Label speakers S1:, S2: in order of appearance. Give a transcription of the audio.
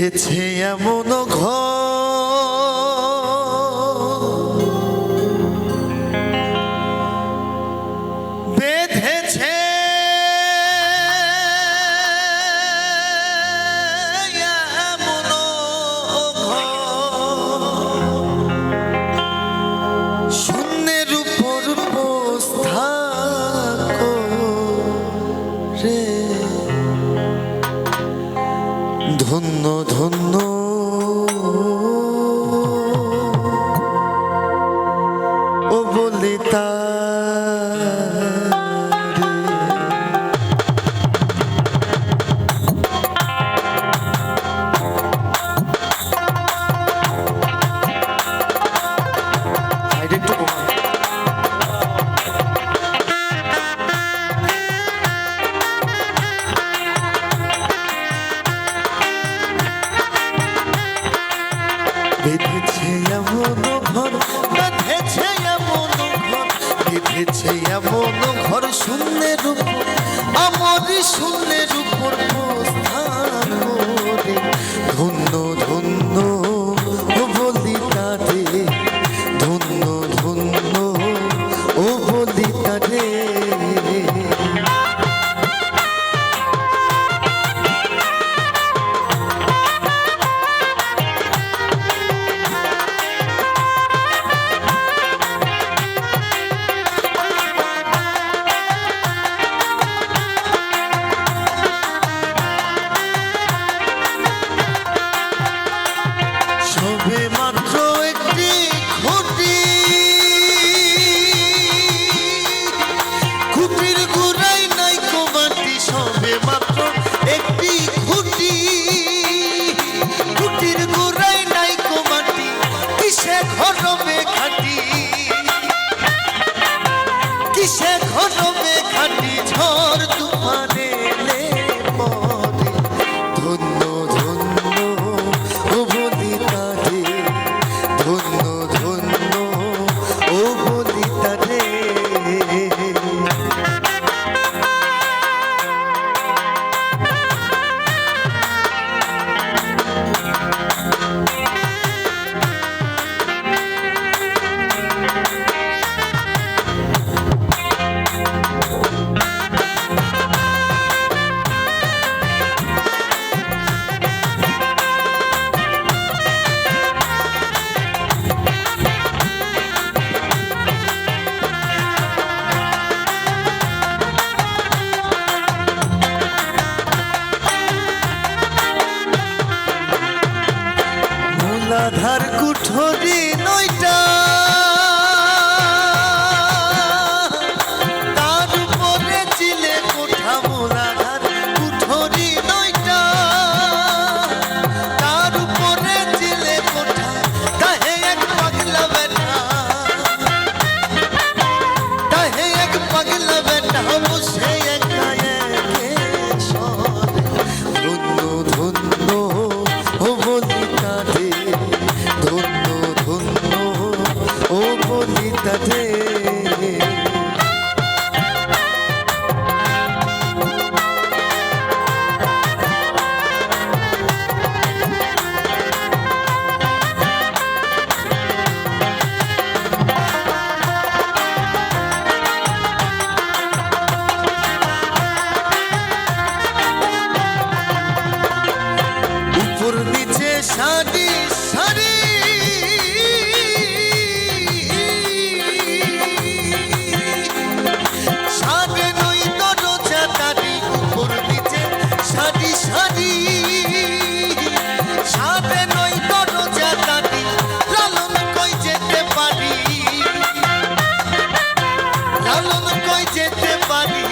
S1: বেঁধেছে এমন বেঁধেছে এমন শূন্যের উপর বসা করে ধন্য ধন্য ও বলি বেঁধেছে এমন ঘর, বেঁধেছে এমন ঘর, বেঁধেছে এমন ঘর শূন্যের উপর, আমারই শূন্যের উপর প্রস্থান করে ধন্য ধন্য ও বলি তারে, ধন্য ধন্য ও বলি তারে। সবে মাত্র একটি খুঁটি, খুঁটির গোড়ায় নাই মাটি, সবে মাত্র একটি খুঁটি, খুঁটির গোড়ায় নাই মাটি, কিসে ঘরবে খাটি, কিসে ঘরবে খাটি, ঝড় তুফানে এলে পরে ধন্য ধন্য ও বলি তারে, ধন্য ধন্য ও বলি তারে। মূলাধার কুঠরি নয়টা, তার উপরে চিলে কোঠা, মূলাধার কুঠরি নয়টা, তার উপরে চিলে কোঠা, তাহে এক পাগলা বেটা, তাহে এক পাগলা বেটা বসে একা একে সরে ধন্য ধন্য ও বলি তারে, ধন্য ধন্য ও বলি তারে। উপর নিচে সারি সারি, সারে নই দরজা তারি, উপর নিচে সারি সারি, সারে নই দরজা তারি, লালন কই যেতে পারি, লালন কই যেতে পারি,